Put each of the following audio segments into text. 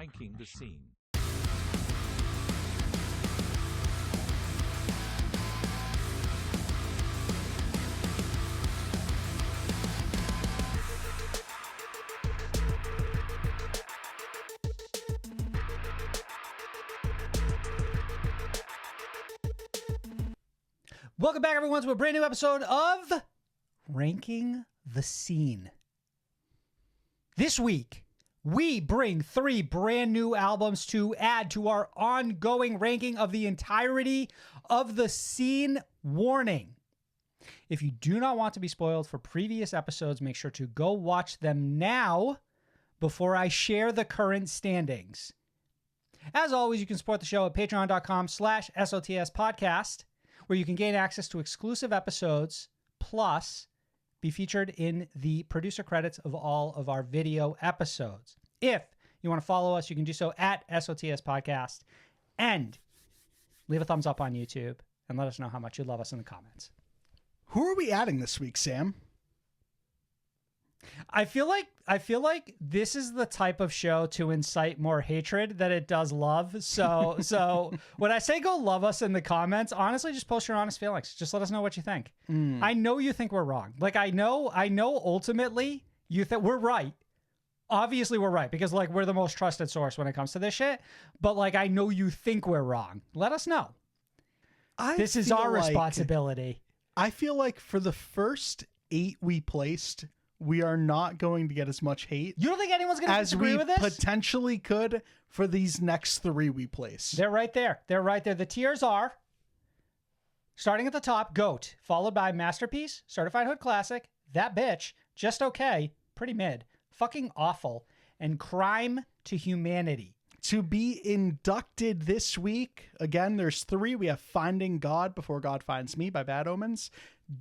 Ranking the Scene. Welcome back, everyone, to a brand new episode of Ranking the Scene. This week, we bring 3 brand new albums to add to our ongoing ranking of the entirety of the scene. Warning. If you do not want to be spoiled for previous episodes, make sure to go watch them now before I share the current standings. As always, you can support the show at patreon.com/SOTS podcast, where you can gain access to exclusive episodes, plus be featured in the producer credits of all of our video episodes. If you want to follow us, you can do so at SOTS Podcast, and leave a thumbs up on YouTube and let us know how much you love us in the comments. Who are we adding this week, Sam? I feel like this is the type of show to incite more hatred than it does love. So when I say go love us in the comments, honestly, just post your honest feelings. Just let us know what you think. I know you think we're wrong. Like I know ultimately you think we're right. Obviously we're right because like we're the most trusted source when it comes to this shit. But like I know you think we're wrong. Let us know. This is our responsibility. I feel like for the first 8 we placed, we are not going to get as much hate. You don't think anyone's going to disagree with this? As we potentially could for these next 3 we place. They're right there. They're right there. The tiers are, starting at the top, GOAT, followed by Masterpiece, Certified Hood Classic, That Bitch, Just Okay, Pretty Mid, Fucking Awful, and Crime to Humanity. To be inducted this week, again, there's 3. We have Finding God Before God Finds Me by Bad Omens,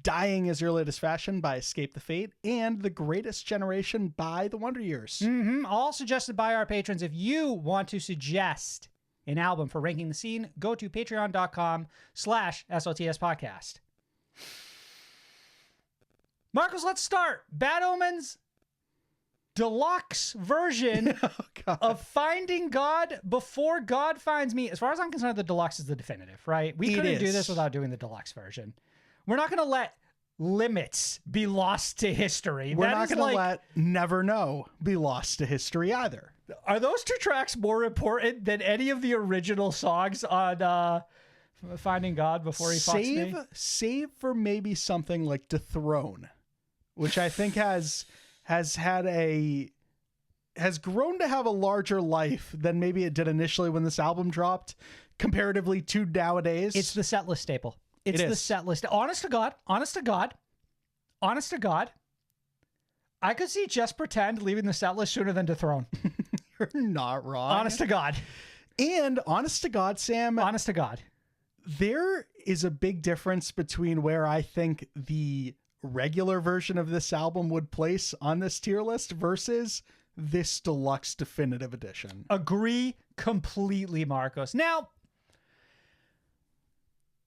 Dying Is Your Latest Fashion by Escape the Fate, and The Greatest Generation by The Wonder Years. All suggested by our patrons. If you want to suggest an album for Ranking the Scene, go to patreon.com/SOTS podcast. Marcos, let's start. Bad Omens deluxe version of Finding God Before God Finds Me. As far as I'm concerned, the deluxe is the definitive, right? We couldn't do this without doing the deluxe version. We're not going to let Limits be lost to history. We're not going to let Never Know be lost to history either. Are those 2 tracks more important than any of the original songs on Finding God Before He Fucks Me? Save for maybe something like Dethrone, which I think has grown to have a larger life than maybe it did initially when this album dropped, comparatively to nowadays. It's the set list staple. It's the set list. Honest to God, I could see Just Pretend leaving the set list sooner than Dethrone. You're not wrong. Honest to God. And honest to God, Sam. Honest to God. There is a big difference between where I think the regular version of this album would place on this tier list versus this deluxe definitive edition. Agree completely, Marcos. Now,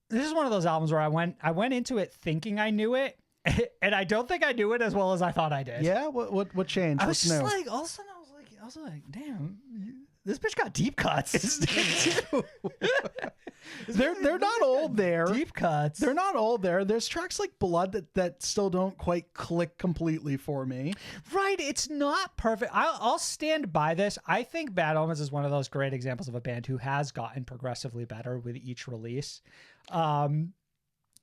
this is one of those albums where I went into it thinking I knew it, and I don't think I knew it as well as I thought I did. Yeah, what changed? I was just like, all of a sudden I was like, damn, this bitch got deep cuts. They're not old there. Deep cuts. They're not old there. There's tracks like Blood that still don't quite click completely for me. Right. It's not perfect. I'll stand by this. I think Bad Omens is one of those great examples of a band who has gotten progressively better with each release.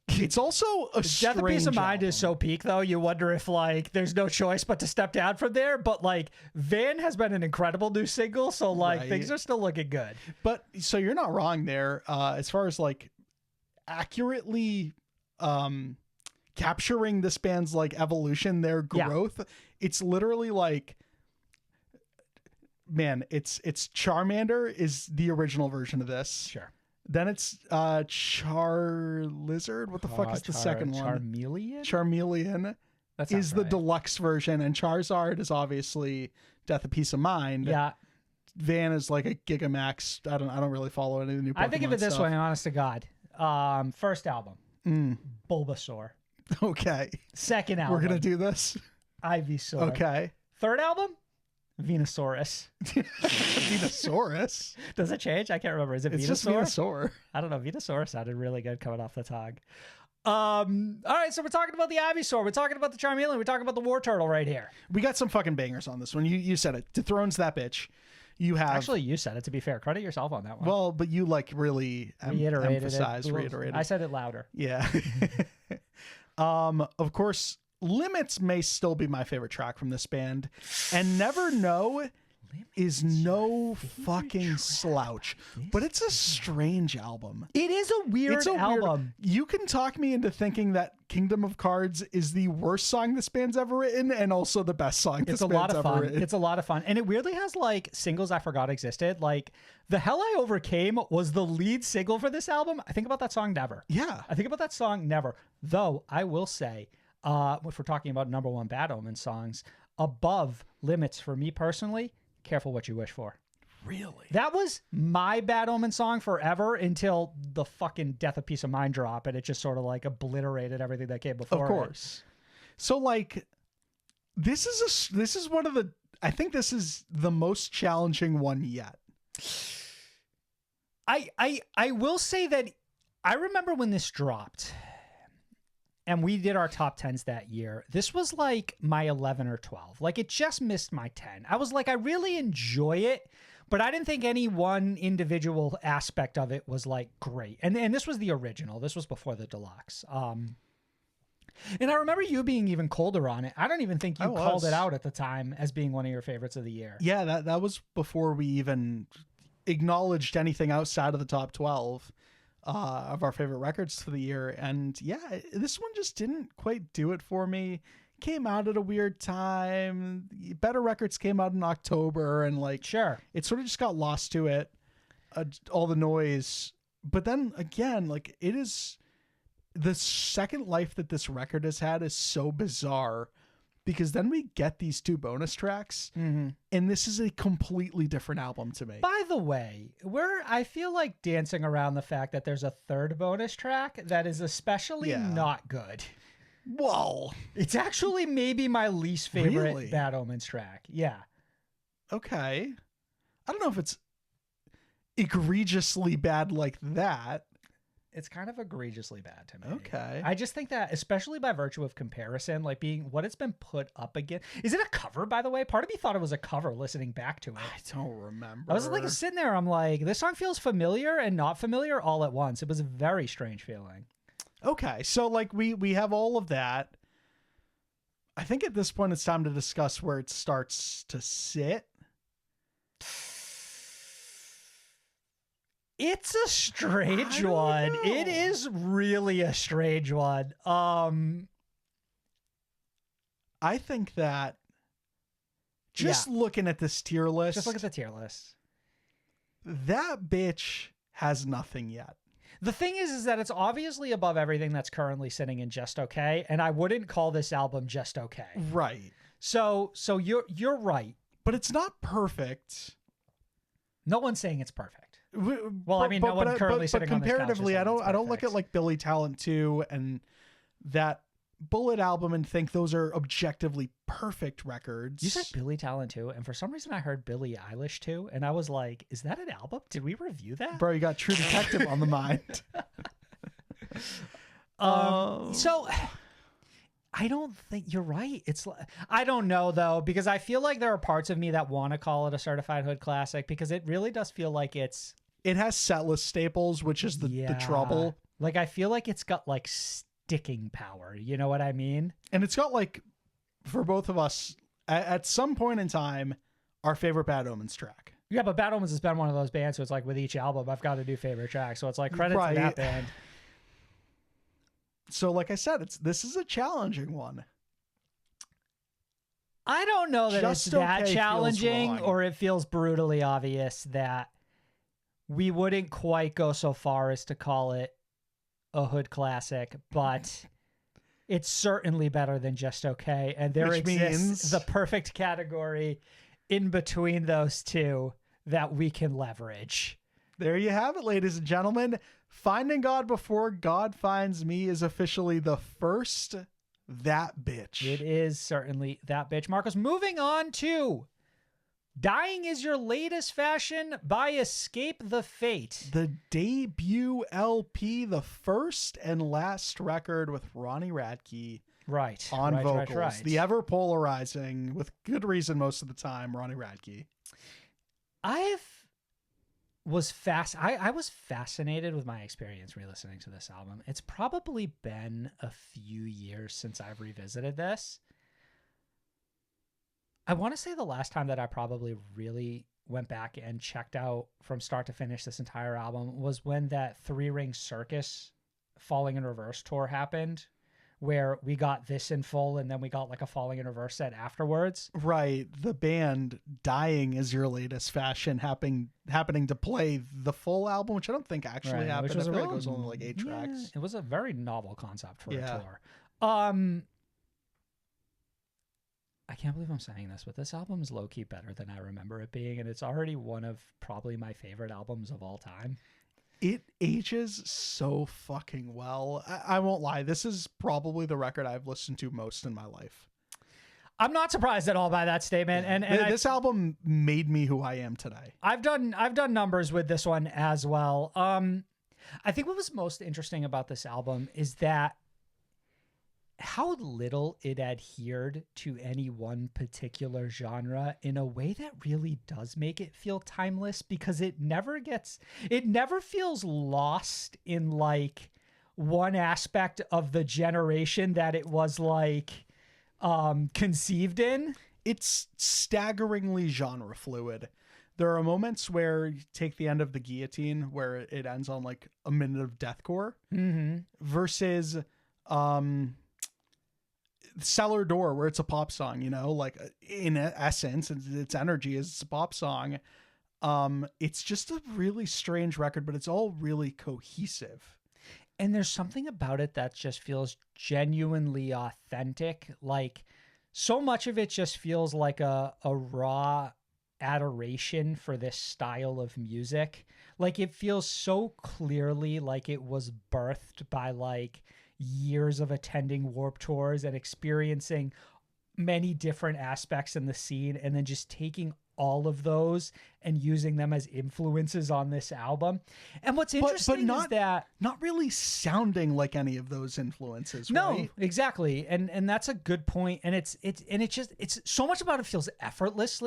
It's also a Death of Peace of Mind album. is so peak, though. You wonder if like there's no choice but to step down from there. But like Van has been an incredible new single, so like things are still looking good. But so you're not wrong there. As far as like accurately capturing this band's like evolution, their growth, it's literally like, man, it's Charmander is the original version of this. Sure. Then it's Charlizard. What the fuck is the second one? Charmeleon is the deluxe version, and Charizard is obviously Death of Peace of Mind. Yeah. Van is like a Gigamax. I don't really follow any of the new Pokemon I think of it this stuff. way, honest to God. First album, Bulbasaur. Okay. Second album, We're gonna do this. Ivysaur. Okay. Third album, Venusaurus. Venusaurus. Does it change? I can't remember. Is it It's Venusaur? just Venusaur. I don't know. Venusaur sounded really good coming off the tongue. All right, so we're talking about the Ivysaur. We're talking about the Charmeleon. We're talking about the War Turtle right here. We got some fucking bangers on this one. You said it. Dethrones that bitch. You have Actually, you said it, to be fair. Credit yourself on that one. well, but you like really reiterated. I said it louder. Yeah. Of course, Limits may still be my favorite track from this band, and Never Know is no fucking slouch, but it's a strange album. It is a weird album. You can talk me into thinking that Kingdom of Cards is the worst song this band's ever written and also the best song this band's ever written. It's a lot of fun. And it weirdly has like singles I forgot existed. Like The Hell I Overcame was the lead single for this album. I think about that song Never. Yeah. I think about that song Never. Though I will say, if we're talking about number one Bad Omens songs, above Limits for me personally, Careful What You Wish For. Really? That was my Bad Omen song forever until the fucking Death of Peace of Mind drop, and it just sort of like obliterated everything that came before. Of course. So like, this is one of the, I think this is the most challenging one yet. I will say that I remember when this dropped and we did our top 10s that year. This was like my 11 or 12. Like it just missed my 10. I was like, I really enjoy it, but I didn't think any one individual aspect of it was like great. And this was the original. This was before the deluxe. And I remember you being even colder on it. I don't even think you called it out at the time as being one of your favorites of the year. Yeah, that was before we even acknowledged anything outside of the top 12 of our favorite records for the year. And yeah, this one just didn't quite do it for me. Came out at a weird time. Better records came out in October, and like, sure, it sort of just got lost to it, all the noise. But then again, like, it is the second life that this record has had is so bizarre, because then we get these two bonus tracks, and this is a completely different album to me. By the way, I feel like dancing around the fact that there's a third bonus track that is especially not good. Whoa. It's actually maybe my least favorite Really? Bad Omens track. Yeah. Okay. I don't know if it's egregiously bad like that. It's kind of egregiously bad to me. Okay. I just think that, especially by virtue of comparison, like being what it's been put up against. Is it a cover, by the way? Part of me thought it was a cover listening back to it. I don't remember. I was like sitting there, I'm like, this song feels familiar and not familiar all at once. It was a very strange feeling. Okay. So like we have all of that. I think at this point it's time to discuss where it starts to sit. It's a strange one. know. It is really a strange one. I think that just looking at this tier list, Just look at the tier list. that bitch has nothing yet. The thing is that it's obviously above everything that's currently sitting in Just Okay, and I wouldn't call this album Just Okay. Right. So you're right. But it's not perfect. No one's saying it's perfect. Well, I mean, no one currently sitting on this couch is comparatively, saying I it's don't look at perfect. like Billy Talent 2 and that Bullet album and think those are objectively perfect records. You said Billy Talent too, and for some reason I heard Billie Eilish too, and I was like, is that an album? Did we review that? Bro, you got True Detective on the mind. So I don't think you're right. It's I don't know though, because I feel like there are parts of me that want to call it a certified hood classic, because it really does feel like it has setlist staples, which is the trouble. Like I feel like it's got like sticking power. You know what I mean? And it's got like, for both of us, at some point in time, our favorite Bad Omens track. Yeah, but Bad Omens has been one of those bands, so it's like with each album, I've got a new favorite track. So it's like credit to that band. So like I said, this is a challenging one. I don't know that Just it's that Okay feels challenging, wrong. or it feels brutally obvious that we wouldn't quite go so far as to call it a hood classic, but it's certainly better than Just Okay. And there Which exists means- the perfect category in between those two that we can leverage. There you have it, ladies and gentlemen. Finding God Before God Finds Me is officially the first That Bitch. It is certainly that bitch. Marcos, moving on to Dying Is Your Latest Fashion by Escape the Fate. The debut LP, the first and last record with Ronnie Radke Right. on vocals. Right. The ever polarizing, with good reason most of the time, Ronnie Radke. I was fascinated with my experience re-listening to this album. It's probably been a few years since I've revisited this. I want to say the last time that I probably really went back and checked out from start to finish this entire album was when that 3-Ring Circus Falling in Reverse tour happened, where we got this in full and then we got like a Falling in Reverse set afterwards. Right. The band Dying Is Your Latest Fashion happening to play the full album, which I don't think actually happened. Which was I feel like it was only like 8 tracks. It was a very novel concept for a tour. I can't believe I'm saying this, but this album is low-key better than I remember it being, and it's already one of probably my favorite albums of all time. It ages so fucking well. I won't lie. This is probably the record I've listened to most in my life. I'm not surprised at all by that statement. And this album made me who I am today. I've done numbers with this one as well. I think what was most interesting about this album is that how little it adhered to any one particular genre in a way that really does make it feel timeless, because it never feels lost in like one aspect of the generation that it was like conceived in. It's staggeringly genre fluid. There are moments where you take the end of The Guillotine where it ends on like a minute of deathcore versus Cellar Door, where it's a pop song, you know, like in essence, its energy is a pop song. It's just a really strange record, but it's all really cohesive. And there's something about it that just feels genuinely authentic. Like so much of it just feels like a raw adoration for this style of music. Like it feels so clearly like it was birthed by like years of attending Warped Tours and experiencing many different aspects in the scene, and then just taking all of those and using them as influences on this album. And what's interesting is that not really sounding like any of those influences. No, right? Exactly. And that's a good point. And it's so much about it feels effortless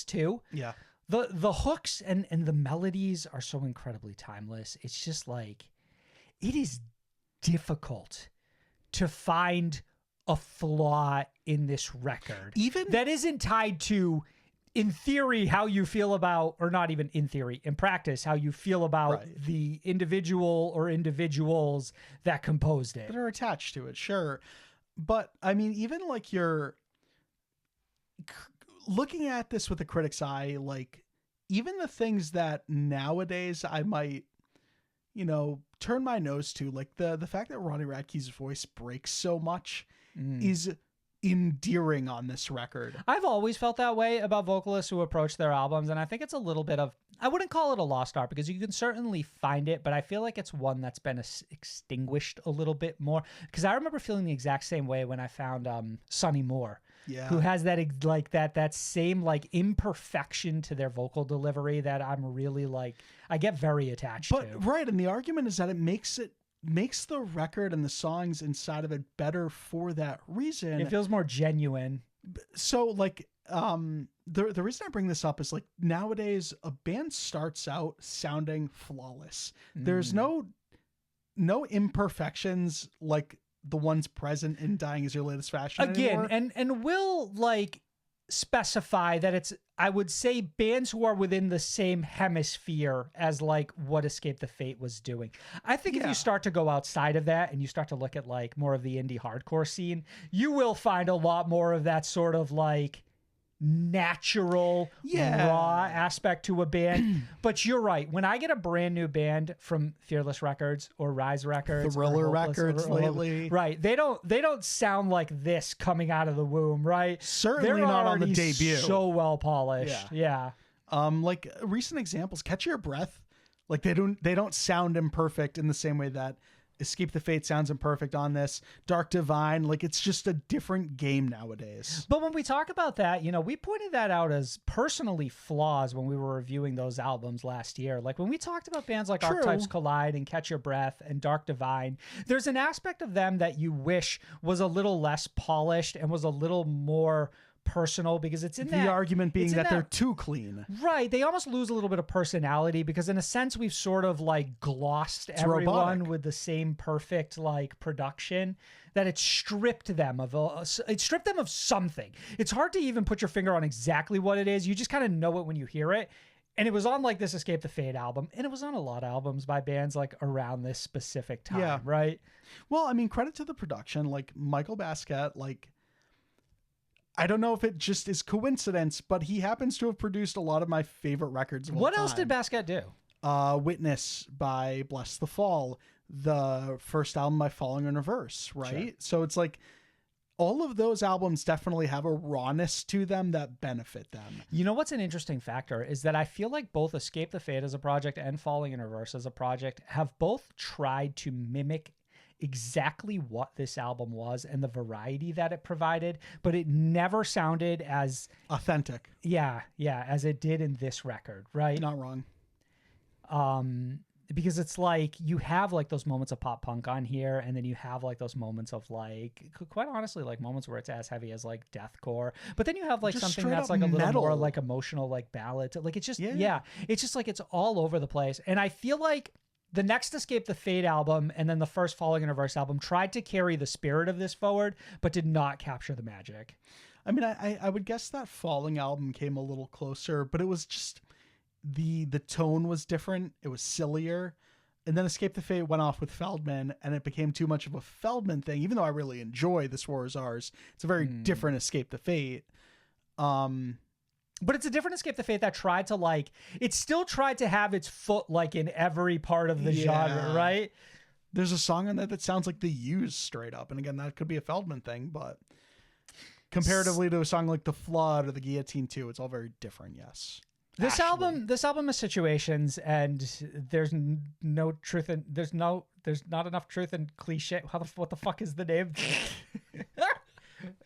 too. Yeah. The hooks and the melodies are so incredibly timeless. It's just like, it is difficult to find a flaw in this record, even that isn't tied to, in theory, how you feel about, or not even in theory, in practice, how you feel about the individual or individuals that composed it, that are attached to it. Sure. But I mean, even like you're looking at this with a critic's eye, like even the things that nowadays I might, you know, turn my nose to, like the fact that Ronnie Radke's voice breaks so much is endearing on this record. I've always felt that way about vocalists who approach their albums, and I think it's a little bit of, I wouldn't call it a lost art, because you can certainly find it, but I feel like it's one that's been extinguished a little bit more, because I remember feeling the exact same way when I found Sonny Moore. Yeah. Who has that like that same like imperfection to their vocal delivery that I'm really like, I get very attached to. Right, and the argument is that it makes the record and the songs inside of it better for that reason. It feels more genuine. So like the reason I bring this up is like nowadays a band starts out sounding flawless. There's no imperfections like the ones present in Dying Is Your Latest Fashion again anymore. and we'll like specify that it's, I would say, bands who are within the same hemisphere as like what Escape the Fate was doing. I think if you start to go outside of that and you start to look at like more of the indie hardcore scene, you will find a lot more of that sort of like natural raw aspect to a band. But you're right, when I get a brand new band from Fearless Records or Rise Records, Thriller Records lately, right, they don't sound like this coming out of the womb, right? Certainly not on the debut. So well polished. Yeah. Like recent examples, Catch Your Breath, like they don't sound imperfect in the same way that Escape the Fate sounds imperfect on this. Dark Divine, like it's just a different game nowadays. But when we talk about that, you know, we pointed that out as personally flaws when we were reviewing those albums last year. Like when we talked about bands like True. Archetypes Collide and Catch Your Breath and Dark Divine, there's an aspect of them that you wish was a little less polished and was a little more personal, because it's in The argument being that they're too clean. Right. They almost lose a little bit of personality because in a sense we've sort of like glossed everyone robotic. with the same perfect like production, that it stripped them of something. It's hard to even put your finger on exactly what it is. You just kind of know it when you hear it. And it was on like this Escape the Fate album, and it was on a lot of albums by bands like around this specific time, right? Well, I mean, credit to the production, like Michael Basquiat, like I don't know if it just is coincidence, but he happens to have produced a lot of my favorite records of all What time. else did Basquiat do? Witness by Bless the Fall, the first album by Falling in Reverse, right? Sure. So it's like all of those albums definitely have a rawness to them that benefit them. You know what's an interesting factor is that I feel like both Escape the Fate as a project and Falling in Reverse as a project have both tried to mimic exactly what this album was and the variety that it provided, but it never sounded as authentic. As it did in this record, right? Not wrong. Because it's like you have like those moments of pop punk on here, and then you have like those moments of like, quite honestly, like moments where it's as heavy as like deathcore, but then you have like Just something that's straight like up a little metal. more like emotional, like ballad. Like it's just it's just like it's all over the place. And I feel like the next Escape the Fate album and then the first Falling in Reverse album tried to carry the spirit of this forward, but did not capture the magic. I mean, I would guess that Falling album came a little closer, but it was just the tone was different. It was sillier. And then Escape the Fate went off with Feldman, and it became too much of a Feldman thing, even though I really enjoy This War Is Ours. It's a very different Escape the Fate. But it's a different Escape the Fate that tried to like, it still tried to have its foot like in every part of the genre, right? There's a song on there that sounds like The Used straight up. And again, that could be a Feldman thing, but comparatively to a song like The Flood or The Guillotine 2, it's all very different, yes. This album is Situations, and there's no truth in, there's not enough truth in Cliche. What the fuck is the name?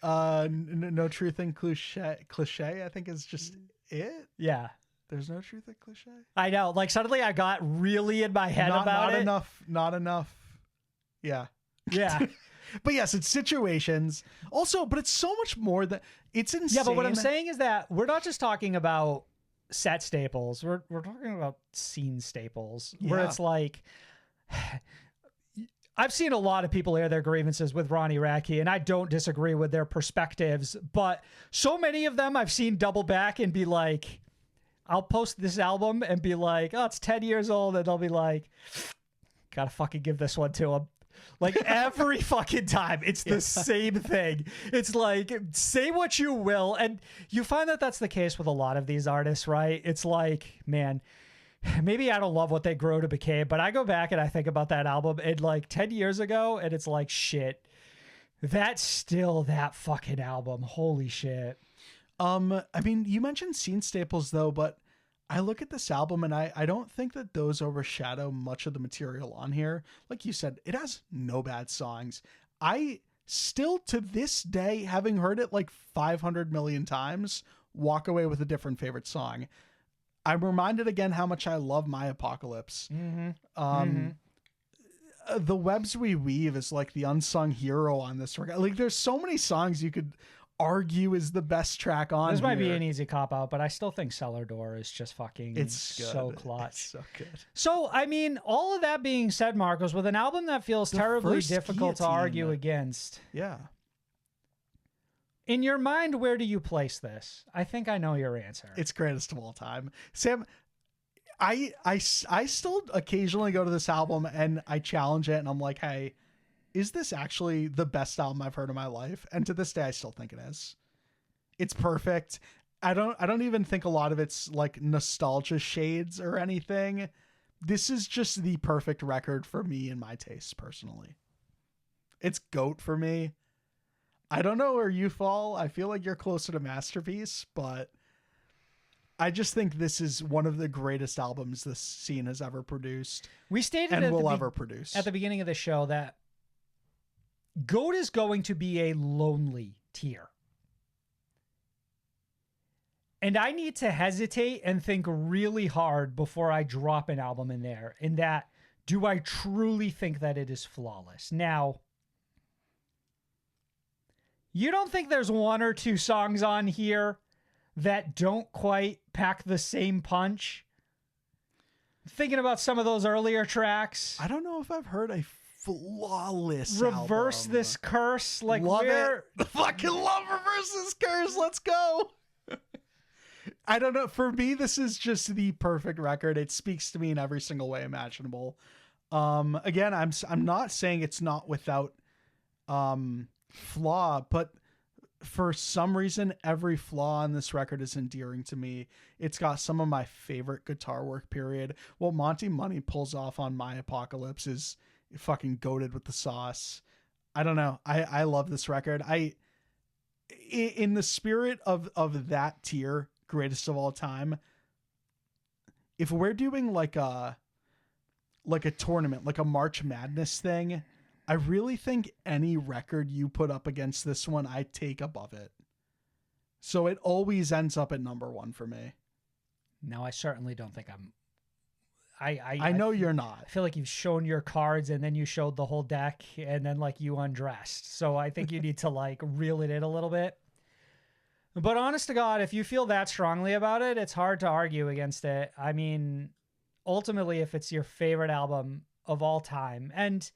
No Truth in Cliche, I think is just it. Yeah. There's no truth in Cliche. I know. Like suddenly I got really in my head about it. Not enough. Yeah. Yeah. But yes, it's Situations. Also, but it's so much more that it's insane. Yeah, but what I'm saying is that we're not just talking about set staples. We're talking about scene staples where it's like, I've seen a lot of people air their grievances with Ronnie Radke, and I don't disagree with their perspectives, but so many of them I've seen double back and be like, I'll post this album and be like, oh, it's 10 years old. And they'll be like, gotta fucking give this one to him. Like every fucking time, it's the same thing. It's like, say what you will. And you find that that's the case with a lot of these artists, right? It's like, man, maybe I don't love what they grow to become, but I go back and I think about that album and like 10 years ago, and it's like, shit, that's still that fucking album. Holy shit. I mean, you mentioned scene staples though, but I look at this album and I don't think that those overshadow much of the material on here. Like you said, it has no bad songs. I still, to this day, having heard it like 500 million times, walk away with a different favorite song. I'm reminded again how much I love My Apocalypse. The Webs We Weave is like the unsung hero on this record. Like there's so many songs you could argue is the best track on This here. might be an easy cop out, but I still think Cellar Door is just fucking so clutch. It's so good. So, I mean, all of that being said, Marcos, with an album that feels terribly first difficult to Guillotine. argue against, Yeah. in your mind, where do you place this? I think I know your answer. It's greatest of all time. Sam, I still occasionally go to this album and I challenge it and I'm like, hey, is this actually the best album I've heard in my life? And to this day, I still think it is. It's perfect. I don't even think a lot of it's like nostalgia shades or anything. This is just the perfect record for me and my tastes personally. It's GOAT for me. I don't know where you fall. I feel like you're closer to Masterpiece, but I just think this is one of the greatest albums this scene has ever produced. We stated and at will ever produce. at the beginning of the show that GOAT is going to be a lonely tier. And I need to hesitate and think really hard before I drop an album in there. In that, do I truly think that it is flawless? Now, you don't think there's one or two songs on here that don't quite pack the same punch? Thinking about some of those earlier tracks. I don't know if I've heard a flawless Reverse album. This Curse. Like, love where... it. Fucking love Reverse This Curse. Let's go. I don't know. For me, this is just the perfect record. It speaks to me in every single way imaginable. Again, I'm not saying it's not without flaw, but for some reason, every flaw on this record is endearing to me. It's got some of my favorite guitar work, period. What Monty Money pulls off on My Apocalypse is fucking goated with the sauce. I don't know. I love this record. In the spirit of that tier, greatest of all time, if we're doing like a tournament, like a March Madness thing, I really think any record you put up against this one, I take above it. So it always ends up at number one for me. No, I certainly don't think I'm... I know you're not. I feel like you've shown your cards and then you showed the whole deck and then like you undressed. So I think you need to like reel it in a little bit. But honest to God, if you feel that strongly about it, it's hard to argue against it. I mean, ultimately, if it's your favorite album of all time, and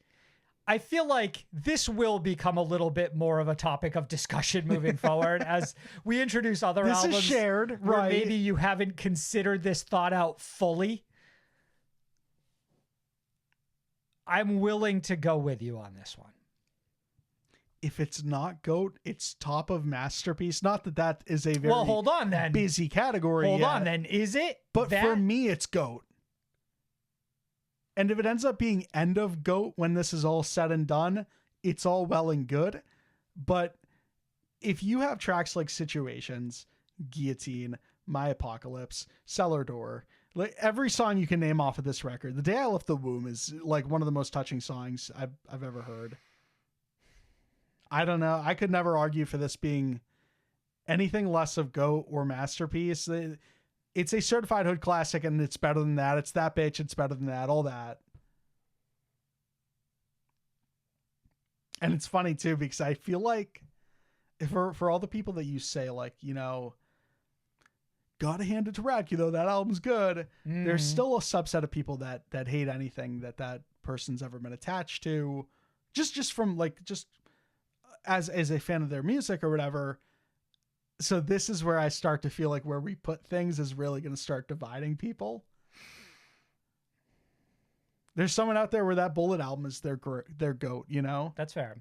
I feel like this will become a little bit more of a topic of discussion moving forward as we introduce other this albums is shared, where right? maybe you haven't considered this thought out fully. I'm willing to go with you on this one. If it's not GOAT, it's top of masterpiece. Not that is a very hold on then. busy category. Hold yet, on then. Is it? But that? for me, it's GOAT. And if it ends up being end of GOAT when this is all said and done, it's all well and good. But if you have tracks like Situations, Guillotine, My Apocalypse, Cellar Door, like every song you can name off of this record, The Day I Left the Womb is like one of the most touching songs I've ever heard. I don't know. I could never argue for this being anything less of GOAT or masterpiece. It's a certified hood classic, and it's better than that. It's that bitch. It's better than that. All that. And it's funny too, because I feel like for all the people that you say, like, you know, gotta hand it to Rack, you know, that album's good. There's still a subset of people that hate anything that person's ever been attached to, just from like, just as a fan of their music or whatever. So this is where I start to feel like where we put things is really going to start dividing people. There's someone out there where that Bullet album is their GOAT, you know? That's fair.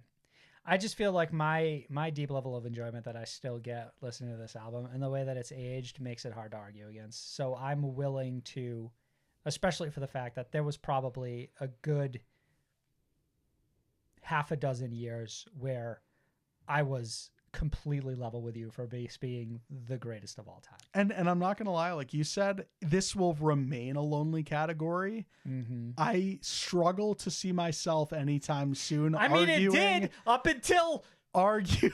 I just feel like my deep level of enjoyment that I still get listening to this album and the way that it's aged makes it hard to argue against. So I'm willing to, especially for the fact that there was probably a good half a dozen years where I was completely level with you for Bass being the greatest of all time. And I'm not going to lie, like you said, this will remain a lonely category. Mm-hmm. I struggle to see myself anytime soon I mean, arguing. it did up until... Arguing.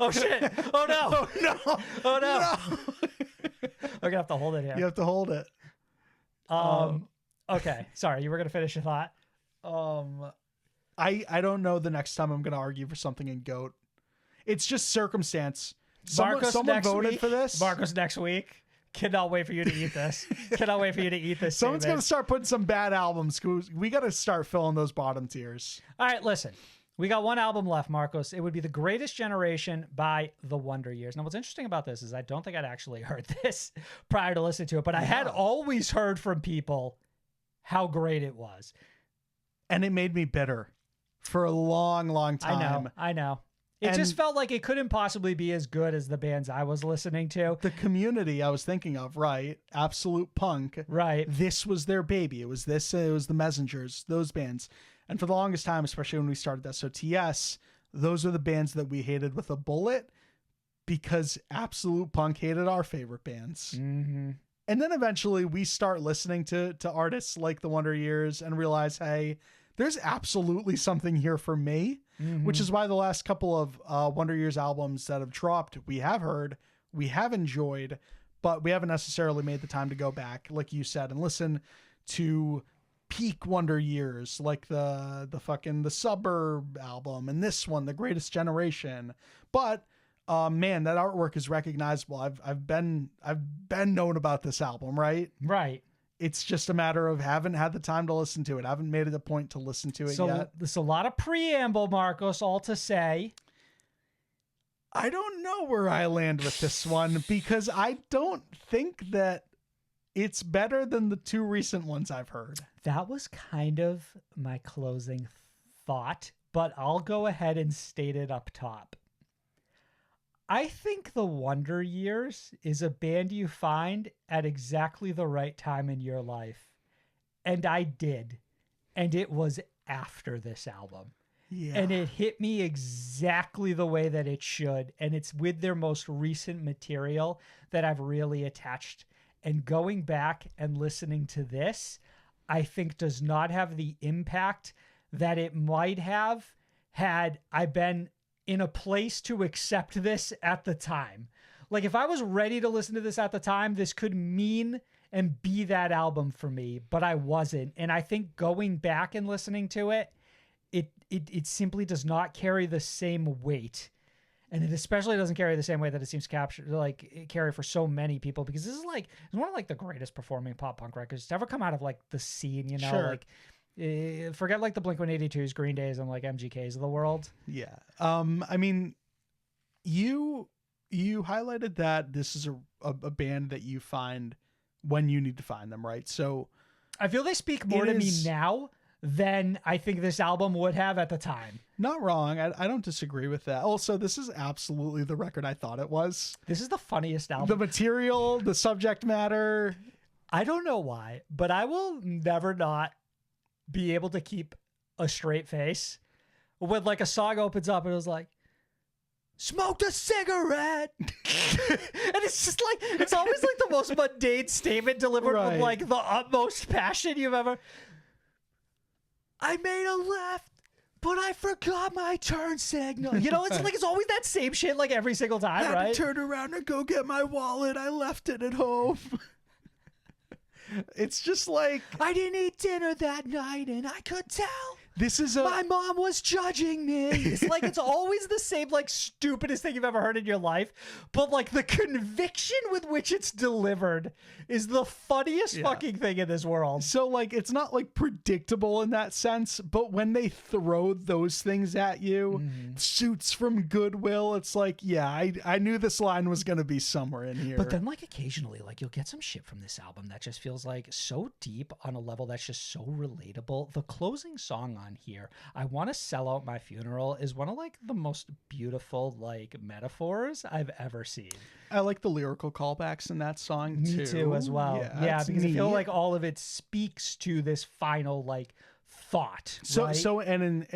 Oh, shit. Oh, no. Oh, no. Oh, no. We're going to have to hold it here. You have to hold it. Okay. Sorry. You were going to finish your thought. I don't know the next time I'm going to argue for something in GOAT. It's just circumstance. Someone voted for this. Marcos next week. Cannot wait for you to eat this. Cannot wait for you to eat this. Someone's going to start putting some bad albums. We got to start filling those bottom tiers. All right, listen. We got one album left, Marcos. It would be The Greatest Generation by The Wonder Years. Now, what's interesting about this is I don't think I'd actually heard this prior to listening to it, but I had always heard from people how great it was. And it made me bitter for a long, long time. I know. It just felt like it couldn't possibly be as good as the bands I was listening to. The Community I was thinking of, right? Absolute Punk. Right. This was their baby. It was the Messengers, those bands. And for the longest time, especially when we started SOTS, those are the bands that we hated with a bullet. because Absolute Punk hated our favorite bands. Mm-hmm. And then eventually we start listening to artists like the Wonder Years and realize, hey, there's absolutely something here for me, which is why the last couple of Wonder Years albums that have dropped, we have heard, we have enjoyed, but we haven't necessarily made the time to go back, like you said, and listen to peak Wonder Years, like the Suburb album and this one, The Greatest Generation. But man, that artwork is recognizable. I've been known about this album, right? Right. It's just a matter of haven't had the time to listen to it. I haven't made it a point to listen to it yet. There's a lot of preamble, Marcos, all to say. I don't know where I land with this one because I don't think that it's better than the two recent ones I've heard. That was kind of my closing thought, but I'll go ahead and state it up top. I think the Wonder Years is a band you find at exactly the right time in your life. And I did. And it was after this album. Yeah. And it hit me exactly the way that it should. And it's with their most recent material that I've really attached. And going back and listening to this, I think does not have the impact that it might have had I been in a place to accept this at the time. Like if I was ready to listen to this at the time, this could mean and be that album for me, but I wasn't. And I think going back and listening to it, it simply does not carry the same weight. And it especially doesn't carry the same way that it seems to carry for so many people, because this is like, it's one of like the greatest performing pop punk records to ever come out of like the scene, you know, Sure. like forget like the Blink-182s, Green Days, and like MGKs of the world. Yeah. I mean, you highlighted that this is a band that you find when you need to find them, right? So I feel they speak more to me now than I think this album would have at the time. Not wrong. I don't disagree with that. Also, this is absolutely the record I thought it was. This is the funniest album. The material, the subject matter. I don't know why, but I will never not be able to keep a straight face when like a song opens up and it was like, smoked a cigarette. And it's just like, it's always like the most mundane statement delivered with like the utmost passion you've ever. I made a left, but I forgot my turn signal. You know, it's like, it's always that same shit like every single time, I right? had to turn around and go get my wallet. I left it at home. It's just like, I didn't eat dinner that night and I could tell. This is my mom was judging me. It's like, it's always the same, like, stupidest thing you've ever heard in your life. But, like, the conviction with which it's delivered is the funniest fucking thing in this world. So, like, it's not, like, predictable in that sense. But when they throw those things at you, suits from Goodwill, it's like, yeah, I knew this line was going to be somewhere in here. But then, like, occasionally, like, you'll get some shit from this album that just feels, like, so deep on a level that's just so relatable. The closing song on here, I Want to Sell Out My Funeral, is one of like the most beautiful like metaphors I've ever seen. I like the lyrical callbacks in that song too. Me too as well. Yeah, because I feel like all of it speaks to this final like thought. So right? so and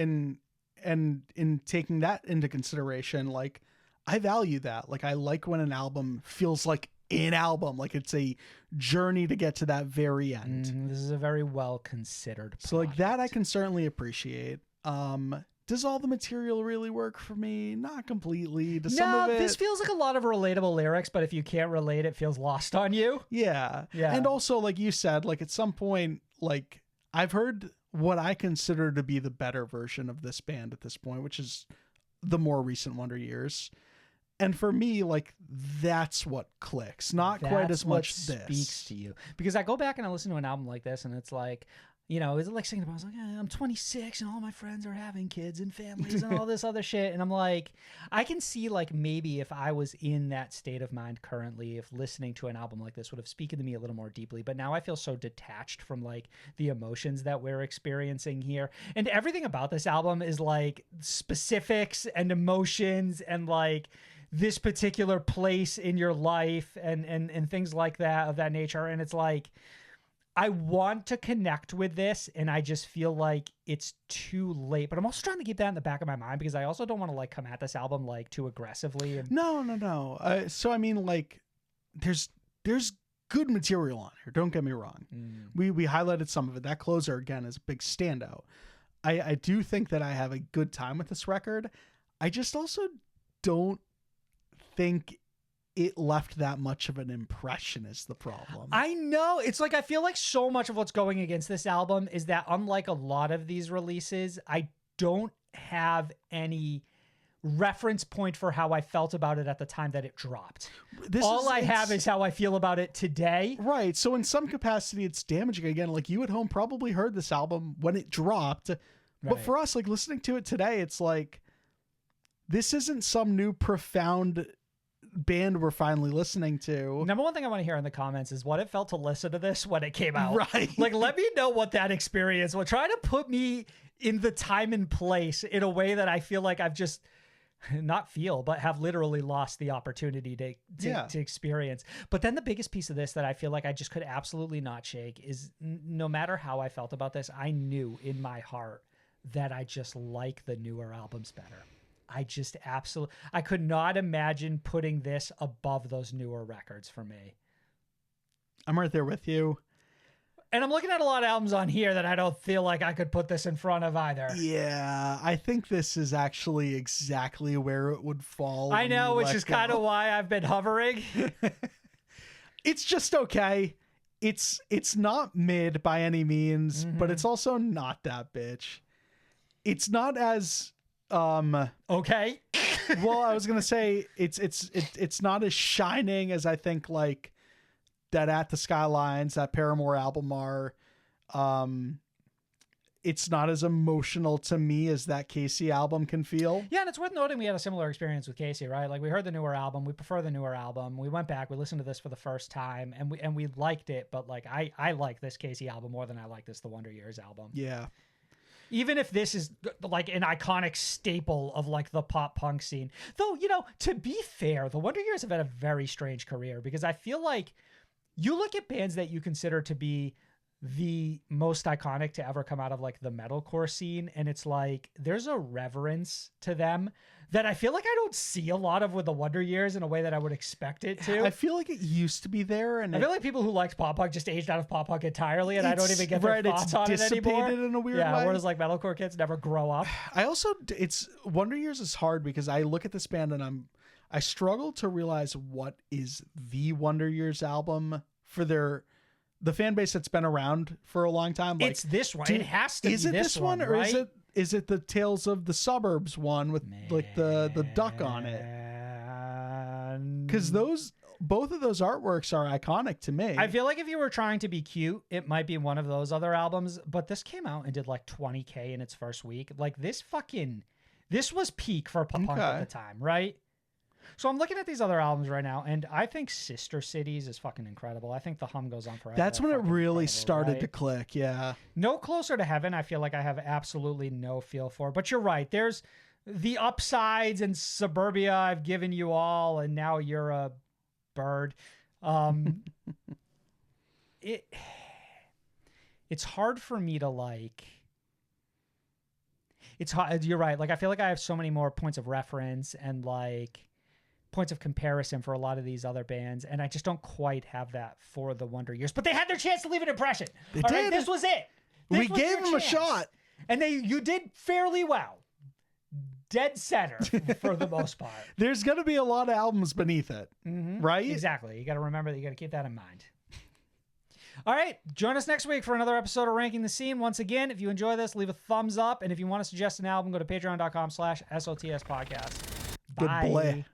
in taking that into consideration, like I value that. Like I like when an album feels like an album, like it's a journey to get to that very end. This is a very well considered So like that I can certainly appreciate. Does all the material really work for me? Not completely. Does some of it... this feels like a lot of relatable lyrics, but if you can't relate, it feels lost on you. Yeah. And also, like you said, like at some point, like I've heard what I consider to be the better version of this band at this point, which is the more recent Wonder Years. And for me, like, that's what clicks. Not quite as much this. Speaks to you. Because I go back and I listen to an album like this, and it's like, you know, it's like singing about, I was like, I'm 26 and all my friends are having kids and families and all this other shit. And I'm like, I can see like maybe if I was in that state of mind currently, if listening to an album like this would have spoken to me a little more deeply. But now I feel so detached from like the emotions that we're experiencing here. And everything about this album is like specifics and emotions and like this particular place in your life and things like that of that nature. And it's like, I want to connect with this, and I just feel like it's too late. But I'm also trying to keep that in the back of my mind because I also don't want to like come at this album like too aggressively. And No. So I mean, like, there's good material on here. Don't get me wrong. We highlighted some of it. That closer again is a big standout. I do think that I have a good time with this record. I just also don't think it left that much of an impression is the problem. I know. It's like I feel like so much of what's going against this album is that unlike a lot of these releases, I don't have any reference point for how I felt about it at the time that it dropped. All I have is how I feel about it today. Right. So in some capacity, it's damaging. Again, like you at home probably heard this album when it dropped. Right. But for us, like listening to it today, it's like, this isn't some new profound band we're finally listening to. Number one thing I want to hear in the comments is what it felt to listen to this when it came out. Right. Like, let me know what that experience was. Try to put me in the time and place in a way that I feel like I've just but have literally lost the opportunity to experience. But then the biggest piece of this that I feel like I just could absolutely not shake is no matter how I felt about this, I knew in my heart that I just like the newer albums better. I just I could not imagine putting this above those newer records for me. I'm right there with you. And I'm looking at a lot of albums on here that I don't feel like I could put this in front of either. Yeah, I think this is actually exactly where it would fall. I know, which is kind of why I've been hovering. It's just okay. It's not mid by any means, but it's also not that bitch. It's not as okay. Well, I was gonna say it's not as shining as I think like that At the Skylines, that Paramore album are. It's not as emotional to me as that Kayse album can feel. Yeah, and it's worth noting we had a similar experience with Kayse, right? Like we heard the newer album, we prefer the newer album. We went back, we listened to this for the first time, and we liked it. But like I like this Kayse album more than I like this The Wonder Years album. Yeah. Even if this is like an iconic staple of like the pop punk scene. Though, you know, to be fair, the Wonder Years have had a very strange career because I feel like you look at bands that you consider to be the most iconic to ever come out of like the metalcore scene, and it's like there's a reverence to them that I feel like I don't see a lot of with the Wonder Years in a way that I would expect it to. I feel like it used to be there, and I feel like people who liked pop punk just aged out of pop punk entirely, and I don't even get their thoughts on it anymore. In a weird way. Whereas like metalcore kids never grow up. It's Wonder Years is hard because I look at this band and I struggle to realize what is the Wonder Years album for the fan base that's been around for a long time. Like, it's this one. It has to be this one, or right? is it the Tales of the Suburbs one with like the duck on it? Because both of those artworks are iconic to me. I feel like if you were trying to be cute, it might be one of those other albums. But this came out and did like 20K in its first week. Like this was peak for pop punk at the time, right? So I'm looking at these other albums right now, and I think Sister Cities is fucking incredible. I think The Hum Goes On Forever. That's when it really started to click, yeah. No Closer to Heaven, I feel like I have absolutely no feel for. But you're right. There's the upsides and Suburbia, I've given you all, and now you're a bird. It's hard for me to like... It's hard. You're right. Like, I feel like I have so many more points of reference and like points of comparison for a lot of these other bands, and I just don't quite have that for the Wonder Years. But they had their chance to leave an impression. They did. Right, this was it. We gave them a shot, and you did fairly well. Dead center for the most part. There's going to be a lot of albums beneath it, right? Exactly. You got to remember that. You got to keep that in mind. All right, join us next week for another episode of Ranking the Scene. Once again, if you enjoy this, leave a thumbs up. And if you want to suggest an album, go to patreon.com/SOTS podcast. Bye. Good boy.